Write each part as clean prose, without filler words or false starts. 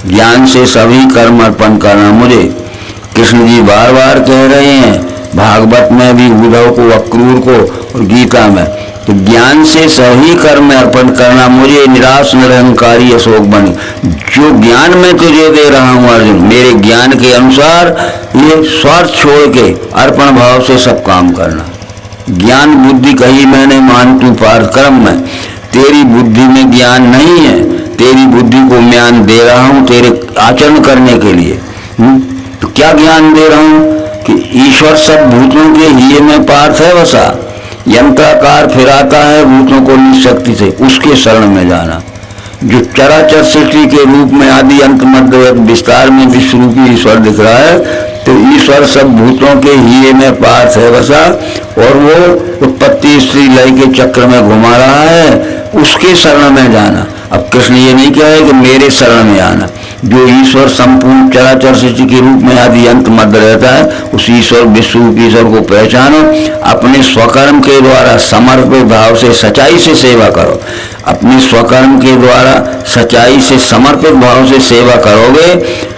ज्ञान से सभी कर्म अर्पण करना मुझे। कृष्ण जी बार बार कह रहे हैं, भागवत में भी उद्धव को, अक्रूर को, और गीता में, तो ज्ञान से सभी कर्म अर्पण करना मुझे, निराश निरंकारी अशोक बन। जो ज्ञान मैं तुझे दे रहा हूँ अर्जुन, मेरे ज्ञान के अनुसार ये स्वार्थ छोड़ के अर्पण भाव से सब काम करना। ज्ञान बुद्धि कही मैंने मान तू पारक्रम में, तेरी बुद्धि में ज्ञान नहीं है, तेरी बुद्धि को ज्ञान दे रहा हूँ तेरे आचरण करने के लिए। तो क्या ज्ञान दे रहा हूँ कि ईश्वर सब भूतों के हिये में पार्थ है बसा, यंत्राकार फिराता है भूतों को निशक्ति से, उसके शरण में जाना। जो चराचर सृष्टि के रूप में आदि अंत मध्य विस्तार में विश्वरूपी ईश्वर दिख रहा है, तो ईश्वर सब भूतों के हिये में पार्थ है बसा, और वो उत्पत्ति स्त्री लय के चक्र में घुमा रहा है, उसके शरण में जाना। अब कृष्ण ये नहीं कहे कि मेरे शरण में आना। जो ईश्वर संपूर्ण चराचर सृष्टि के रूप में आदि अंत मध्य रहता है, उस ईश्वर विश्व ईश्वर को पहचानो, अपने स्वकर्म के द्वारा समर्पित भाव से सच्चाई से सेवा करो। अपने स्वकर्म के द्वारा सच्चाई से समर्पित भाव से सेवा करोगे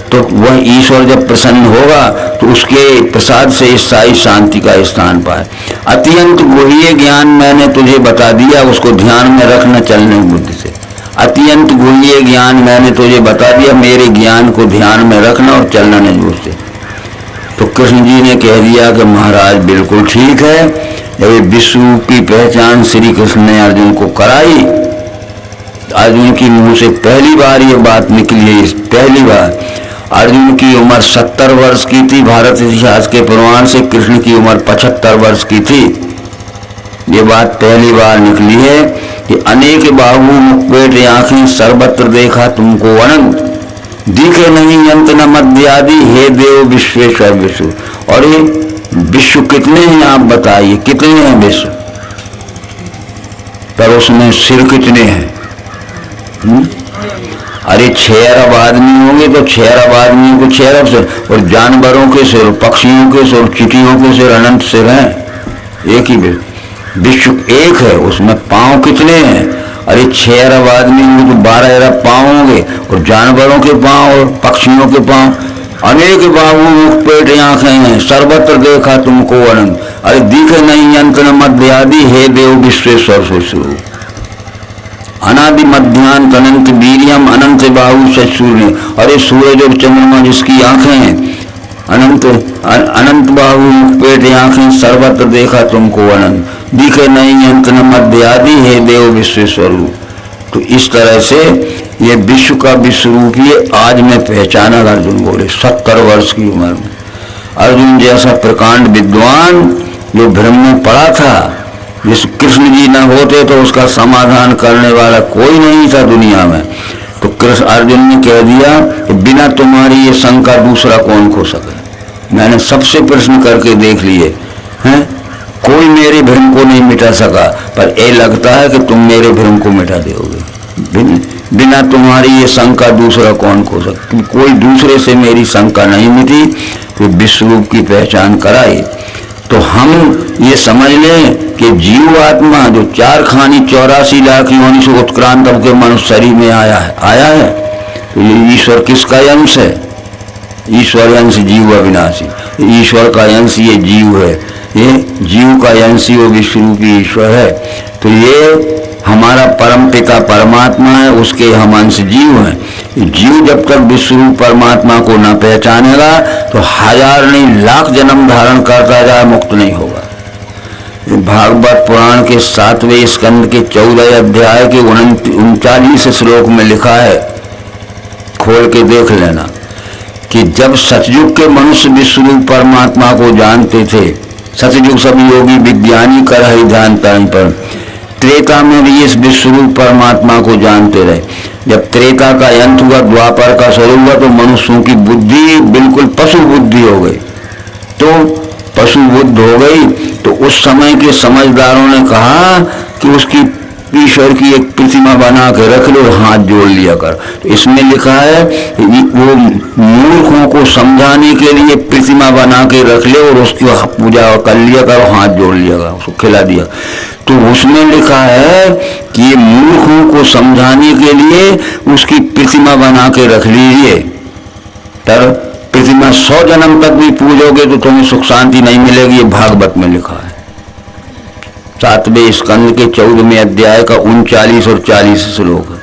तो वह ईश्वर जब प्रसन्न होगा तो उसके प्रसाद से स्थायी शांति का स्थान पाए। अत्यंत गुह्य ज्ञान मैंने तुझे बता दिया, उसको ध्यान में रखना चलने बुद्धि से। अत्यंत गुह्य ज्ञान मैंने तुझे बता दिया, मेरे ज्ञान को ध्यान में रखना और चलना नहीं बुद्धि से। तो कृष्ण जी ने कह दिया कि महाराज बिल्कुल ठीक है। जब विश्व की पहचान श्री कृष्ण ने अर्जुन को कराई, अर्जुन की मुंह से पहली बार ये बात निकली है, पहली बार। अर्जुन की उम्र 70 वर्ष की थी, भारत इतिहास के प्रमाण से कृष्ण की उम्र 75 वर्ष की थी। ये बात पहली बार निकली है कि अनेक बाहु मुखपेट आंखें सर्वत्र देखा तुमको अनंत, दिखे नहीं अंत न मध्य आदि, हे देव विश्वेश्वर विश्व। और ये विश्व कितने हैं आप बताइए, कितने हैं विश्व, पर उसमें सिर कितने हैं? अरे 6 अरब आदमी होंगे तो 6 अरब आदमियों को 6 अरब सिर, और जानवरों के सिर, पक्षियों के सिर, चिटियों के सिर, अनंत सिर हैं। एक ही विश्व एक है, उसमें पांव कितने हैं? अरे 6 अरब आदमी होंगे तो 12 अरब पांव होंगे, और जानवरों के पांव और पक्षियों के पांव। अनेक बाहु मुख पेट आंखें हैं, सर्वत्र देखा तुमको अनंत, अरे दिखे नहीं अंत न मध्य आदि, हे देव विश्वेश्वर सुश्रू। अनादि मध्यांत अनंत वीर्यम, अनंत बाहु शून्य। अरे सूरज और चंद्रमा जिसकी आंखें हैं, अनंत बाहु पेट आंखें, सर्वत्र देखा तुमको अनंत, दिखे नहीं अंत न मध्य आदि, हे देव विश्वेश्वर। तो इस तरह से ये विश्व का विश्वरूप ये आज मैं पहचाना। अर्जुन बोले 70 वर्ष की उम्र में अर्जुन जैसा प्रकांड विद्वान जो भ्रम में पड़ा था, जिस कृष्ण जी न होते तो उसका समाधान करने वाला कोई नहीं था दुनिया में। तो कृष्ण अर्जुन ने कह दिया कि बिना तुम्हारी ये शंका दूसरा कौन खो सके। मैंने सबसे प्रश्न करके देख लिए हैं, कोई मेरे भ्रम को नहीं मिटा सका, पर ये लगता है कि तुम मेरे भ्रम को मिटा दोगे। बिना तुम्हारी ये शंका दूसरा कौन खो सकता, कोई दूसरे से मेरी शंका नहीं मिटी। तो विश्वरूप की पहचान कराई तो हम ये समझ लें कि जीव आत्मा जो 4 खानी 84 लाख योनि से उत्क्रांत होकर मनुष्य शरीर में आया है। तो ये ईश्वर किसका अंश है? ईश्वर अंश जीव अविनाशी, ईश्वर का अंश ये जीव है, ये जीव का अंश वो विश्वरूपी ईश्वर है। तो ये हमारा परम पिता परमात्मा है, उसके हम अंश जीव हैं। जीव जब तक विश्वरूप परमात्मा को न पहचानेगा तो 1000 नहीं लाख जन्म धारण करता जाए, मुक्त नहीं होगा। भागवत पुराण के 7वें स्कंद के 14 अध्याय के 39 श्लोक में लिखा है, खोल के देख लेना, कि जब सतयुग के मनुष्य विश्वरूप परमात्मा को जानते थे, सतयुग सब योगी विज्ञानी कर ही जानता ही, पर त्रेता में भी इस विश्वरूप परमात्मा को जानते रहे। जब त्रेता का अंत हुआ, द्वापर का स्वरूप हुआ, तो मनुष्यों की बुद्धि बिल्कुल पशु बुद्धि हो गई। तो पशु बुद्ध हो गई तो उस समय के समझदारों ने कहा कि उसकी ईश्वर की एक प्रतिमा बना के रख लो, हाथ जोड़ लिया कर। तो इसमें लिखा है वो मूर्खों को समझाने के लिए प्रतिमा बना के रख ले और उसकी पूजा कर लिया कर, हाथ जोड़ लिया कर, उसको खिला दिया। तो उसमें लिखा है कि ये मूर्खों को समझाने के लिए उसकी प्रतिमा बना के रख लीजिए, पर प्रतिमा 100 जन्म तक भी पूजोगे तो तुम्हें सुख शांति नहीं मिलेगी। ये भागवत में लिखा है 7वें स्कंद के 14वें अध्याय का 39 और 40 श्लोक है।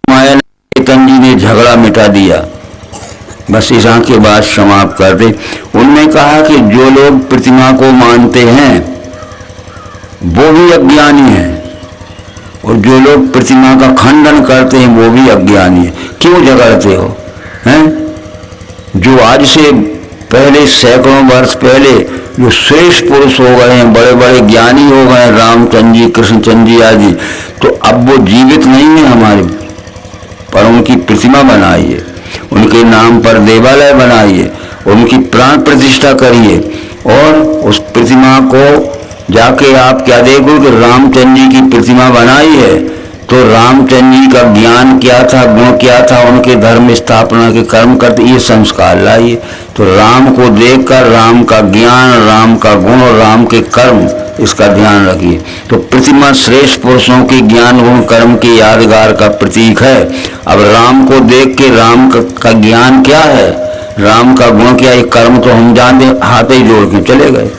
माया ने चैतन्य जी ने झगड़ा मिटा दिया। बस इस के बाद समाप्त कर दे। उन्होंने कहा कि जो लोग प्रतिमा को मानते हैं वो भी अज्ञानी हैं, और जो लोग प्रतिमा का खंडन करते हैं वो भी अज्ञानी है। क्यों झगड़ते हो हैं? जो आज से पहले सैकड़ों वर्ष पहले जो श्रेष्ठ पुरुष हो गए हैं, बड़े बड़े ज्ञानी हो गए हैं, रामचंद्र जी, कृष्णचंद्र जी आदि, तो अब वो जीवित नहीं है हमारे, पर उनकी प्रतिमा बनाइए, उनके नाम पर देवालय बनाइए, उनकी प्राण प्रतिष्ठा करिए, और उस प्रतिमा को जाके आप क्या देखो कि रामचंद्र जी की प्रतिमा बनाई है तो रामचंद्र जी का ज्ञान क्या था, गुण क्या था, उनके धर्म स्थापना के कर्म करते, ये संस्कार लाइए। तो राम को देखकर राम का ज्ञान, राम का गुण और राम के कर्म, इसका ध्यान रखिए। तो प्रतिमा श्रेष्ठ पुरुषों के ज्ञान गुण कर्म के यादगार का प्रतीक है। अब राम को देख के राम का ज्ञान क्या है, राम का गुण क्या है, कर्म तो हम जानते, हाथ ही जोड़ के चले गए।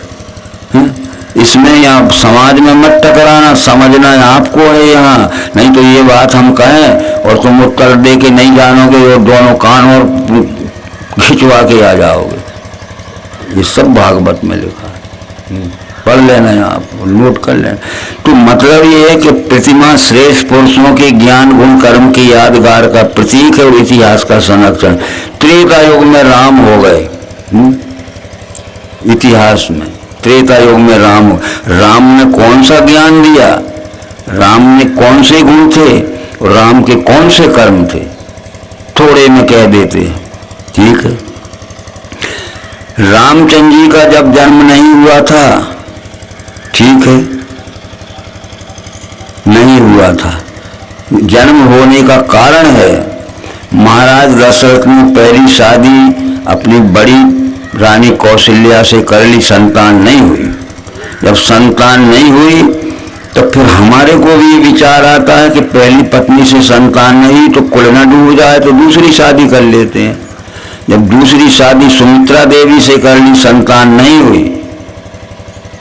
इसमें यहाँ समाज में मत टकराना, समझना आपको है यहाँ, नहीं तो ये बात हम कहें और तुम उत्तर दे के नहीं जानोगे और दोनों कान और खिंचवा के आ जाओगे। ये सब भागवत में लिखा है, पढ़ लेना है, आप नोट कर लेना। तो मतलब ये है कि प्रतिमा श्रेष्ठ पुरुषों के ज्ञान गुण कर्म के यादगार का प्रतीक है और इतिहास का संरक्षण। त्रेता युग में राम हो गए, इतिहास में त्रेता युग में राम ने कौन सा ज्ञान दिया, राम ने कौन से गुण थे और राम के कौन से कर्म थे, थोड़े में कह देते हैं। ठीक है, रामचंद्र जी का जब जन्म नहीं हुआ था, ठीक है, नहीं हुआ था, जन्म होने का कारण है महाराज दशरथ ने पहली शादी अपनी बड़ी रानी कौशल्या से कर ली, संतान नहीं हुई। जब संतान नहीं हुई तो फिर हमारे को भी विचार आता है कि पहली पत्नी से संतान नहीं तो कुल न डूब जाए तो दूसरी शादी कर लेते हैं। जब दूसरी शादी सुमित्रा देवी से कर ली, संतान नहीं हुई,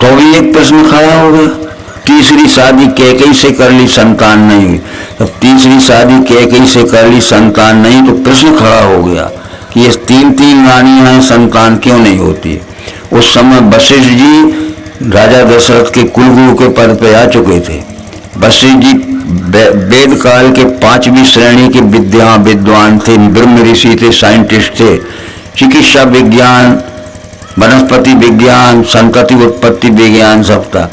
तो भी एक प्रश्न खड़ा हो गया। तीसरी शादी कैकेयी से कर ली, संतान नहीं हुई, तब तीसरी शादी कैकेयी से कर ली, संतान नहीं, तो प्रश्न खड़ा हो गया कि ये तीन रानियां हैं, संतान क्यों नहीं होती। उस समय वशिष्ठ जी राजा दशरथ के कुलगुरु के पद पर आ चुके थे। वशिष्ठ जी वेद काल के 5वीं श्रेणी के विद्वान थे, ब्रह्म ऋषि थे, साइंटिस्ट थे, चिकित्सा विज्ञान, वनस्पति विज्ञान, संतति उत्पत्ति विज्ञान सब था।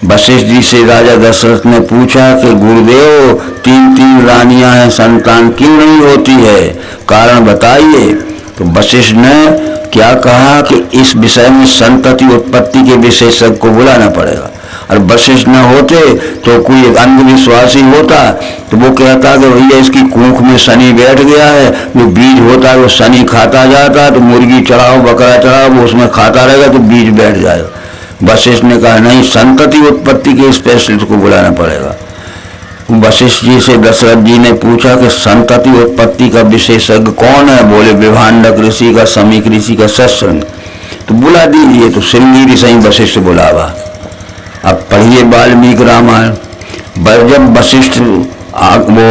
वशिष्ठ जी से राजा दशरथ ने पूछा कि गुरुदेव तीन रानियां हैं, संतान क्यों नहीं होती है, कारण बताइए। तो वशिष्ठ ने क्या कहा कि इस विषय में संतति उत्पत्ति के विशेषज्ञ को बुलाना पड़ेगा। और वशिष्ठ न होते तो कोई अंधविश्वासी होता तो वो कहता कि भैया इसकी कूख में शनि बैठ गया है, जो बीज होता है वो शनि खाता जाता है, तो मुर्गी चढ़ाओ बकरा चढ़ाओ वो उसमें खाता रहेगा तो बीज बैठ जाएगा। वशिष्ठ ने कहा नहीं, संतति उत्पत्ति के स्पेशलिस्ट को बुलाना पड़ेगा। वशिष्ठ जी से दशरथ जी ने पूछा कि संतति उत्पत्ति का विशेषज्ञ कौन है, बोले विभांडक ऋषि का, समीक ऋषि का, सत्संग, तो बुला दीजिए। तो श्रृंगी ऋषि वशिष्ठ बुलावा। अब पढ़िए वाल्मीकि रामायण। जब वशिष्ठ वो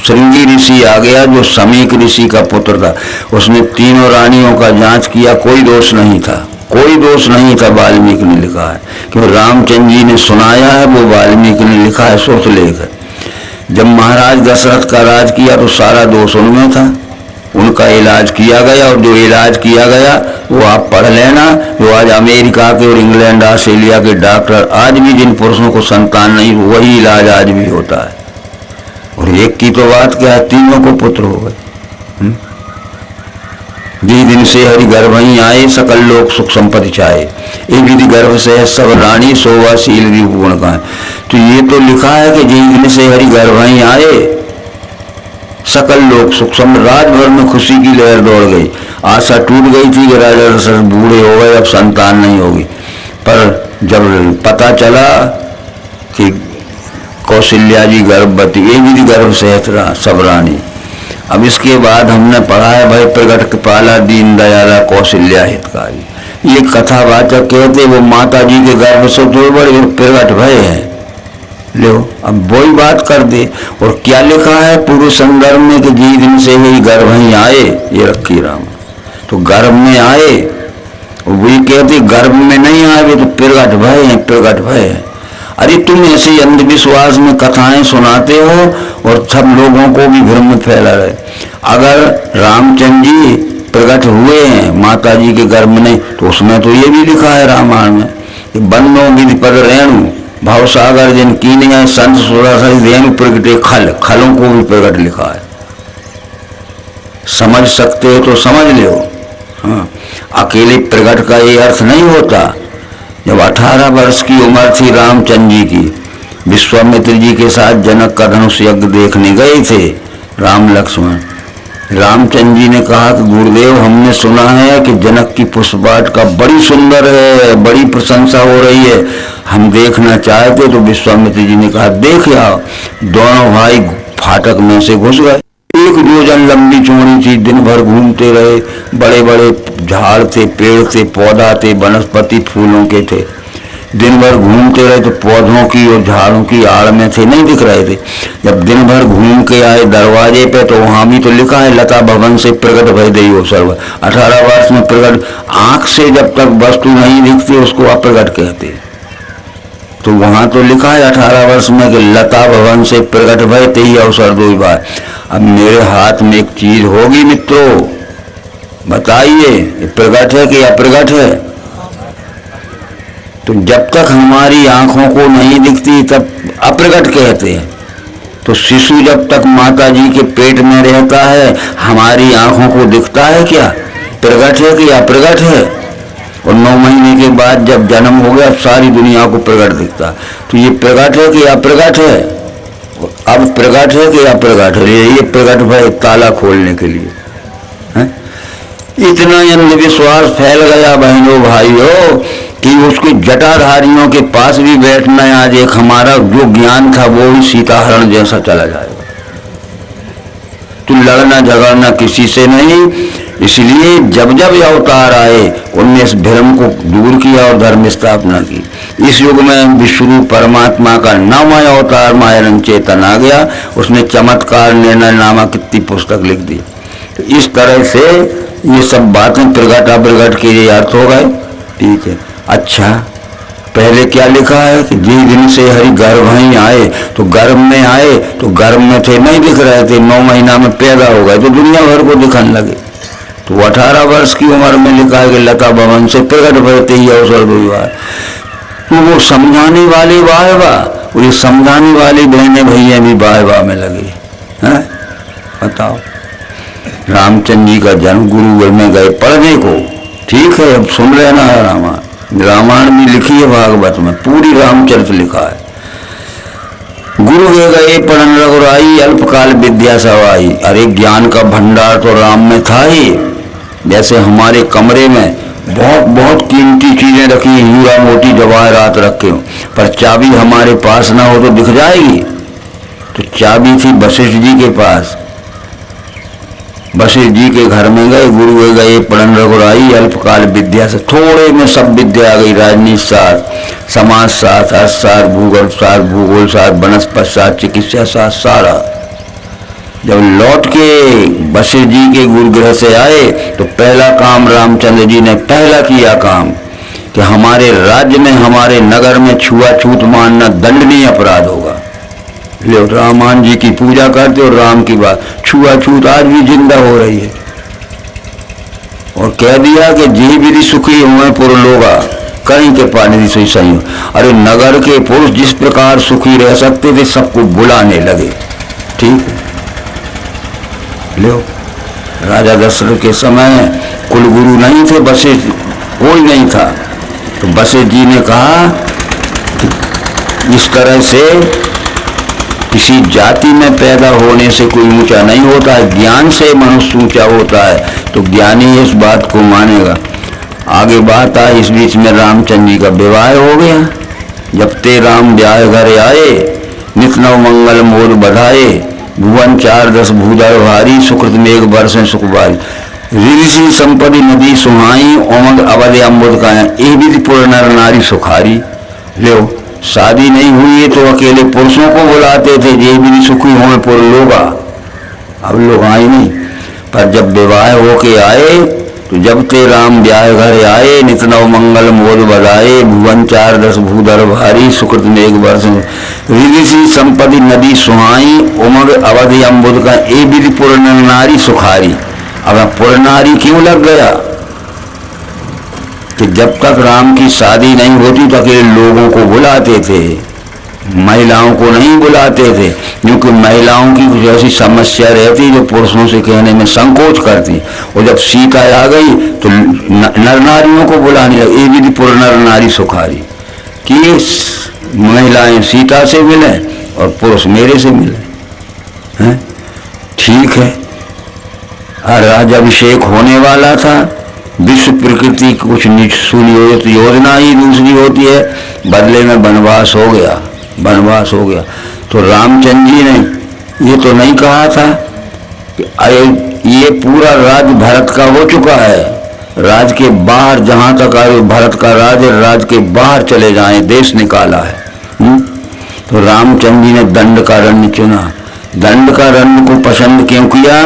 श्रृंगी ऋषि आ गया जो समीक ऋषि का पुत्र था, उसने तीनों रानियों का जांच किया, कोई दोष नहीं था, कोई दोष नहीं था। वाल्मीकि ने लिखा है क्योंकि रामचंद्र जी ने सुनाया है, वो वाल्मीकि ने लिखा है, सोच लेख है। जब महाराज दशरथ का राज किया तो सारा दोष उनमें था, उनका इलाज किया गया, और जो इलाज किया गया वो आप पढ़ लेना। जो आज अमेरिका के और इंग्लैंड ऑस्ट्रेलिया के डॉक्टर आज भी जिन पुरुषों को संतान नहीं, वही इलाज आज भी होता है। और एक की तो बात क्या है, तीनों को पुत्र हो गए। जिस दिन से हरि गर्भ ही आए, सकल लोग सुख संपत्ति चाहे, एक विधि गर्भ से सब रानी सोवा शील गुण का है। तो ये तो लिखा है कि जिस दिन से हरि गर्भ ही आए, सकल लोग सुख संपत्ति, रात भर में खुशी की लहर दौड़ गई। आशा टूट गई थी कि राजा दशरथ बूढ़े हो गए, अब संतान नहीं होगी, पर जब पता चला कि कौशल्या जी गर्भवती, ये भी गर्भ से सब रानी। अब इसके बाद हमने पढ़ा है भाई प्रगट कृपाला दीन दयाला कौशल्या हितकारी, ये कथावाचक कहते वो माता जी के गर्भ से तो बड़े प्रगट भय है। लो अब वही बात कर दे। और क्या लिखा है पूर्व संदर्भ में कि जी दिन से ही गर्भ ही आए, ये रखी राम। तो गर्भ में आए, वही कहते गर्भ में नहीं आए तो प्रगट भय है, प्रगट भय है। अरे तुम ऐसे अंधविश्वास में कथाएं सुनाते हो और सब लोगों को भी भ्रम फैला रहे। अगर रामचंद्र जी प्रकट हुए हैं माता जी के गर्भ में, तो उसमें तो ये भी लिखा है रामायण में कि बन्नो विधि पद रेणु भाव सागर जिन कीने संत सुरासरी रेणु प्रगटे खल, खलों को भी प्रकट लिखा है। समझ सकते हो तो समझ लो। हाँ, अकेले प्रकट का ये अर्थ नहीं होता। जब 18 वर्ष की उम्र थी रामचंद्र जी की, विश्वामित्र जी के साथ जनक का धनुष यज्ञ देखने गए थे राम लक्ष्मण। रामचंद्र जी ने कहा कि गुरुदेव हमने सुना है कि जनक की पुष्पवाटिका बड़ी सुंदर है, बड़ी प्रशंसा हो रही है, हम देखना चाहते। तो विश्वामित्र जी ने कहा देख आओ। दोनों भाई फाटक में से घुस गए। 1 योजन लंबी चौड़ी थी, दिन भर घूमते रहे। बड़े बड़े झाड़ थे, पेड़ थे, पौधा थे, वनस्पति फूलों के थे। दिन भर घूमते रहे तो पौधों की और झाड़ों की आड़ में थे, नहीं दिख रहे थे। जब दिन भर घूम के आए दरवाजे पे तो वहां भी तो लिखा है लता भवन से प्रकट भय देयो सर्व। 18 वर्ष में प्रकट, आंख से जब तक वस्तु नहीं दिखती उसको अप्रकट कहते। तो वहां तो लिखा है 18 वर्ष में कि लता भवन से प्रकट भय तेई अवसर दो बार। अब मेरे हाथ में एक चीज होगी मित्रों, बताइए प्रकट है कि अप्रकट है? तो जब तक हमारी आंखों को नहीं दिखती तब अप्रकट कहते हैं। तो शिशु जब तक माता जी के पेट में रहता है हमारी आंखों को दिखता है क्या? प्रकट है कि अप्रकट है? और 9 महीने के बाद जब जन्म हो गया सारी दुनिया को प्रकट दिखता। तो ये प्रकट है कि अप्रकट है? अब प्रकट है कि अप्रकट है? ये प्रकट भय ताला खोलने के लिए है? इतना अंधविश्वास फैल गया बहनों भाइयों कि उसके जटाधारियों के पास भी बैठना आज एक हमारा जो ज्ञान था वो भी सीताहरण जैसा चला जाएगा। तो लड़ना झगड़ना किसी से नहीं। इसलिए जब जब ये अवतार आए उनने इस भ्रम को दूर किया और धर्म स्थापना की। इस युग में विश्वरूप परमात्मा का 9वां अवतार मायारंग चेतन आ गया। उसने चमत्कार निर्णय नामा कितनी पुस्तक लिख दी। तो इस तरह से ये सब बातें प्रगट अप्रगट के ये अर्थ हो गए। ठीक है, अच्छा पहले क्या लिखा है कि जिस दिन से हरि गर्भ ही आए, तो गर्भ में आए तो गर्भ में थे नहीं दिख रहे थे, 9 महीना में पैदा हो गए तो दुनिया भर को दिखने लगे। तो 18 वर्ष की उम्र में लिखा है कि लता भवन से प्रकट भयते ही अवसर दो बार। तो वो समझाने वाले वाह वाह, वो समझाने वाली बहने भैया भी वाह वाह में लगे हैं। बताओ, रामचंद्र जी का जन्म गुरु में गए पढ़ने को। ठीक है, अब सुन रहे ना रामायण भी लिखी है भागवत में, पूरी रामचरित लिखा है। गुरु गए पढ़न रघुराई अल्पकाल विद्या सवाई। अरे ज्ञान का भंडार तो राम में था ही। जैसे हमारे कमरे में बहुत बहुत कीमती चीजें रखी, हीरा मोती जवाहरात रखे हो, पर चाबी हमारे पास ना हो तो दिख जाएगी। तो चाबी थी वशिष्ठ जी के पास। वशिष्ठ जी के घर में गए, गुरु गए पढ़न रघुराई अल्पकाल विद्या से। थोड़े में सब विद्या आ गई, राजनीति शास्त्र, समाज शास्त्र, अर्थशास्त्र, भूगोल शास्त्र, भूगोल शास्त्र, वनस्पति शास्त्र, चिकित्सा शास्त्र, सारा। जब लौट के वशिष्ठ जी के गुरुगृह से आए तो पहला काम रामचंद्र जी ने पहला किया काम कि हमारे राज्य में हमारे नगर में छुआछूत मानना दंडनीय अपराध होगा। रामायण जी की पूजा करते और राम की बात, छुआछूत आज भी जिंदा हो रही है। और कह दिया कि जी विधि सुखी हुए पुरलोगा कहीं के पानी सही सही। अरे नगर के पुरुष जिस प्रकार सुखी रह सकते थे सबको बुलाने लगे। ठीक है, लो राजा दशरथ के समय कुलगुरु नहीं थे, वशिष्ठ कोई नहीं था। तो वशिष्ठ जी ने कहा कि इस तरह से किसी जाति में पैदा होने से कोई ऊंचा नहीं होता है, ज्ञान से मनुष्य ऊंचा होता है। तो ज्ञानी इस बात को मानेगा। आगे बात आई, इस बीच में रामचंद्र जी का विवाह हो गया। जब ते राम ब्याह घर आए, नित नव मंगल मोद बधाए, भुवन 4 10 भूधर भारी, सुकृत मेघ बरसें सुख बारी, ऋषि संपत्ति नदी सुहाई, उमंग अवध अम्बुद का ये भी पुर नर नारी सुखारी। लो शादी नहीं हुई है तो अकेले पुरुषों को बुलाते थे, ये भी सुखी हों पुर लोगा, अब लोग आए नहीं। पर जब विवाह होके आए तो जब ते राम ब्याह घर आए, नित नव मंगल मोद बधाए, भुवन 4 10 भूधर भारी, सुकृत मेघ बरस, ऋषि संपत्ति नदी सुहाई, उमंग अवधि अम्बुद का ए विधि पुर नारी सुखारी। अब पुर नारी क्यों लग गया कि जब तक राम की शादी नहीं होती तो अकेले लोगों को बुलाते थे, महिलाओं को नहीं बुलाते थे, क्योंकि महिलाओं की कुछ ऐसी समस्या रहती जो पुरुषों से कहने में संकोच करती। और जब सीता आ गई तो नर नारियों को बुलाने लगे, ये विधि पुर नर नारी सुखारी, कि महिलाएं सीता से मिले और पुरुष मेरे से मिले हैं। ठीक है, राज्याभिषेक होने वाला था, विश्व प्रकृति की कुछ सुनियोजित योजना ही दूसरी होती है, बदले में वनवास हो गया, वनवास हो गया। तो रामचंद्र जी ने ये तो नहीं कहा था कि ये पूरा राज भरत का हो चुका है, राज के बाहर जहां तक आए भरत का राज है, राज के बाहर चले जाएं, देश निकाला है। तो रामचंद्र जी ने दंडकारण्य चुना। दंडकारण्य को पसंद क्यों किया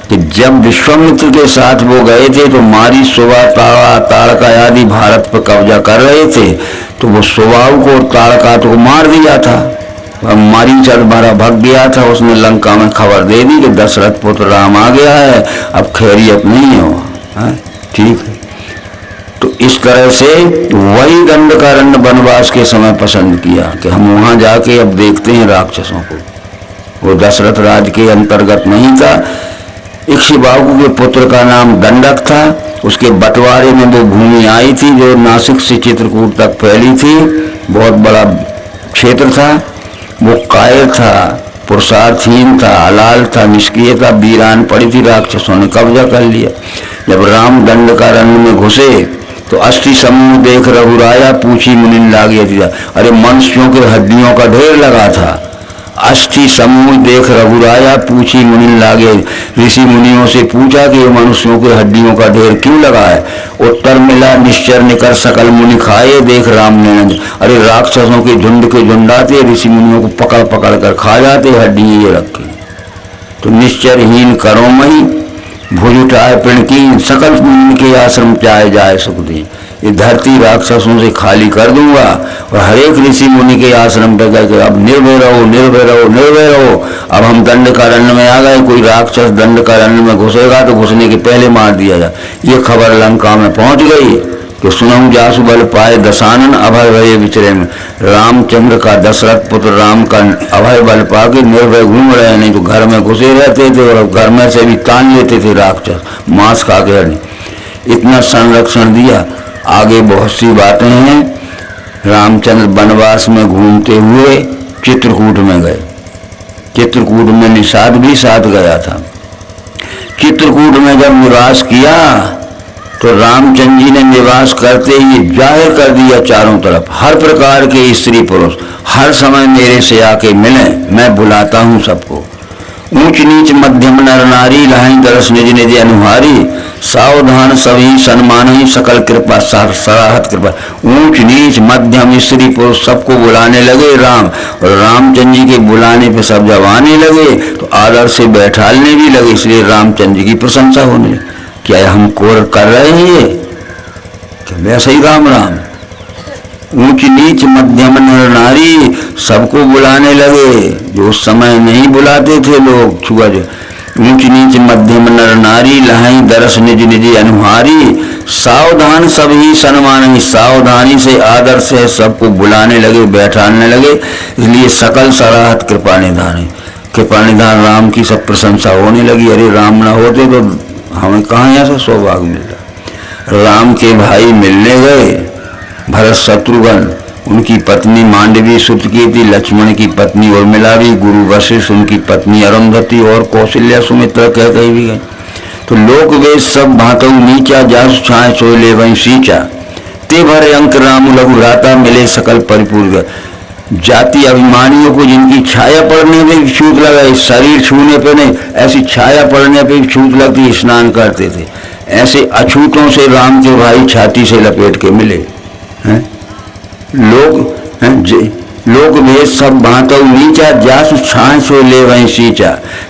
कि जब विश्वामित्र के साथ वो गए थे तो मारी सुबह ताड़का आदि भारत पर कब्जा कर रहे थे, तो वो सुबाहु को और ताड़का को मार दिया था। मारी चल मारा भग गया था, उसने लंका में खबर दे दी कि दशरथ पुत्र राम आ गया है, अब खैरियत नहीं हो। ठीक है, तो इस तरह से वही दंडकारण्य वनवास के समय पसंद किया कि हम वहां जाके अब देखते हैं राक्षसों को। वो दशरथ राज के अंतर्गत नहीं था। इक्ष्वाकु के पुत्र का नाम दंडक था, उसके बंटवारे में वो भूमि आई थी जो नासिक से चित्रकूट तक फैली थी, बहुत बड़ा क्षेत्र था। वो कायर था, पुरुषार्थहीन था, हलाल था, निष्क्रिय था, वीरान पड़ी थी, राक्षसों ने कब्जा कर लिया। जब राम दंडकारण्य में घुसे तो अस्थि समूह देख रघुराया, पूछी मुनि लागे दिया। अरे मनुष्यों के हड्डियों का ढेर लगा था। अस्थि समूह देख रघुराया, पूछी मुनि लागे। ऋषि मुनियों से पूछा कि ये मनुष्यों के हड्डियों का ढेर क्यों लगा है। उत्तर मिला, निश्चर निकर सकल मुनि खाए, देख राम ने। अरे राक्षसों के झुंड आते, ऋषि मुनियों को पकड़ पकड़ कर खा जाते, हड्डी ये रखे। तो निश्चरहीन करो मही, भुज उठाए पिणकी, सकल मुनि के आश्रम चाहे जाए सुख दे। ये धरती राक्षसों से खाली कर दूंगा और हरेक ऋषि मुनि के आश्रम पर गए, अब निर्भय रहो, निर्भय रहो, निर्भय रहो। अब हम दंडकारण्य में आ गए, कोई राक्षस दंडकारण्य में घुसेगा तो घुसने के पहले मार दिया जाए। ये खबर लंका में पहुंच गई कि सुनहु जासु बल पाए दशानन, अभय भये विचरे में। रामचंद्र का, दशरथ पुत्र राम का अभय बल पाके निर्भय घूम रहे, नहीं तो घर में घुसे रहते थे और घर में से भी तान लेते थे राक्षस, मांस खा के। इतना संरक्षण दिया। आगे बहुत सी बातें हैं। रामचंद्र वनवास में घूमते हुए चित्रकूट में गए। चित्रकूट में निषाद भी साथ गया था। चित्रकूट में जब निवास किया तो रामचंद्र जी ने निवास करते ही जाहिर कर दिया चारों तरफ, हर प्रकार के स्त्री पुरुष हर समय मेरे से आके मिले, मैं बुलाता हूँ सबको। ऊंच नीच मध्यम नर नारी, लहाई दरस निज निज अनुहारी, सावधान सभी सन्मान ही, सकल कृपा सराहत कृपा। ऊंच नीच मध्यम स्त्री पुरुष सबको बुलाने लगे राम, और रामचंद्र जी के बुलाने पे सब जब आने लगे तो आदर से बैठालने भी लगे, इसलिए रामचंद्र जी की प्रशंसा होने लगी। क्या हम कोर कर रहे हैं ये? वैसे ही राम राम। ऊंच नीच मध्यम नर नारी सबको बुलाने लगे, जो उस समय नहीं बुलाते थे लोग छुआ जो। ऊंच नीच मध्यम नर नारी, लहाई दरस निज निज अनुहारी, सावधान सभी सन्मान ही, सावधानी से आदर से सबको बुलाने लगे, बैठाने लगे। इसलिए सकल सराहत कृपा निधान है। कृपा निधान राम की सब प्रशंसा होने लगी। अरे राम ना होते तो हमें कहाँ ऐसा सौभाग्य मिलता। राम के भाई मिलने गए, भरत शत्रुघ्न, उनकी पत्नी मांडवी सुत की थी, लक्ष्मण की पत्नी उर्मिला भी, गुरु वशिष्ठ, उनकी पत्नी अरुंधति और कौशल्या सुमित्रा कह कही भी गए। तो लोक वेद सब भातऊ नीचा, जासु छाए सोले वहीं सींचा। ते भरे अंक राम लघु भ्राता मिले सकल परिपूर्ण। जाति अभिमानियों को जिनकी छाया पड़ने पे भी छूत लगा, शरीर छूने पे नहीं, ऐसी छाया पड़ने पे भी छूत लगती, स्नान करते थे। ऐसे अछूतों से राम के भाई छाती से लपेट के मिले हैं। लोग भेद सब भांतो नीचा, जासु छांछो ले वहीं सींचा।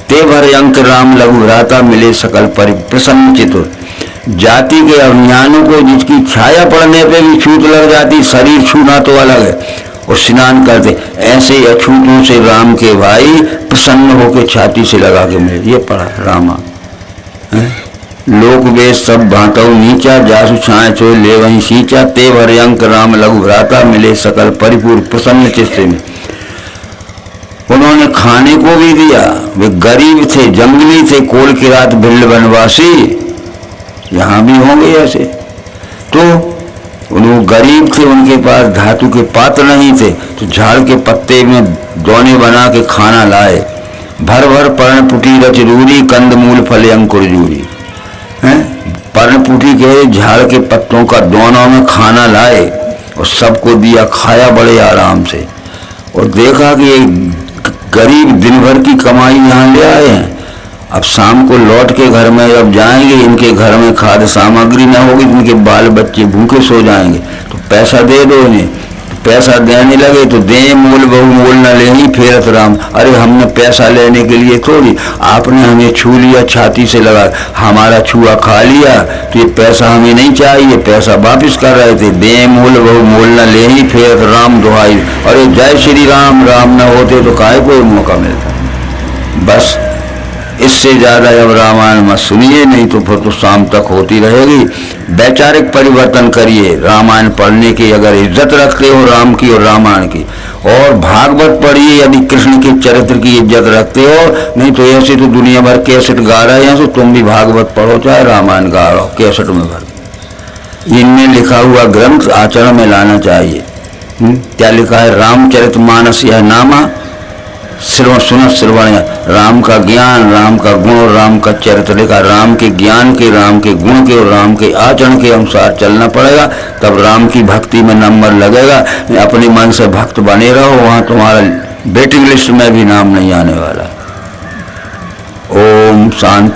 ते भरे अंक राम लघु भ्राता मिले सकल प्रसन्न चितुर। जाति के अभिमानों को जिसकी छाया पड़ने पे भी छूत लग जाती, शरीर छूना तो अलग है, और स्नान करते, ऐसे अछूतों से राम के भाई प्रसन्न होकर छाती से लगा के मिले। ये पढ़ा रामा। लोक वेद सब भांतो नीचा, जासु छांछो ले वहीं सींचा। ते भरे अंक राम लघु भ्राता मिले सकल परिपूर्ण प्रसन्न चित्त में। उन्होंने खाने को भी दिया। वे गरीब थे, जंगली थे, कोल की रात भिल्ल वनवासी, यहाँ भी होंगे ऐसे। तो उन्होंने गरीब थे, उनके पास धातु के पात्र नहीं थे, तो झाड़ के पत्ते में दोने बना के खाना लाए। भर भर पर्णपुटी रच रूरी, कंद मूल फले अंकुर जूरी। पर्णपुटी के झाड़ के पत्तों का दोनों में खाना लाए और सबको दिया, खाया बड़े आराम से। और देखा कि ये गरीब दिन भर की कमाई यहाँ ले आए हैं, अब शाम को लौट के घर में जब जाएंगे, इनके घर में खाद्य सामग्री न होगी, इनके बाल बच्चे भूखे सो जाएंगे, तो पैसा दे दो इन्हें। पैसा देने लगे तो दे मूल बहु मूल न ले ही फेरत राम। अरे हमने पैसा लेने के लिए थोड़ी, आपने हमें छू लिया, छाती से लगा, हमारा छुआ खा लिया, तो ये पैसा हमें नहीं चाहिए, पैसा वापिस कर रहे थे। दे मूल बहु मूल न ले ही फेरत राम दुहाई। अरे जय श्री राम, राम न होते तो काहे को मौका मिलता। बस इससे ज्यादा जब रामायण मत सुनिए, नहीं तो फिर तो शाम तक होती रहेगी। वैचारिक परिवर्तन करिए। रामायण पढ़ने की अगर इज्जत रखते हो राम की और रामायण की, और भागवत पढ़िए यदि कृष्ण के चरित्र की इज्जत रखते हो। नहीं तो ऐसे तो दुनिया भर कैसेट गा रहे हैं, तो तुम भी भागवत पढ़ो चाहे रामायण गा रहो कैसेट में भर। इनमें लिखा हुआ ग्रंथ आचरण में लाना चाहिए। क्या लिखा है? रामचरितमानस यह नामा श्रवण सुन श्रवण। राम का ज्ञान, राम का गुण और राम का चरित्र लिखा। राम के ज्ञान के, राम के गुण के और राम के आचरण के अनुसार चलना पड़ेगा, तब राम की भक्ति में नंबर लगेगा। अपने मन से भक्त बने रहो, वहां तुम्हारा वेटिंग लिस्ट में भी नाम नहीं आने वाला। ओम शांति।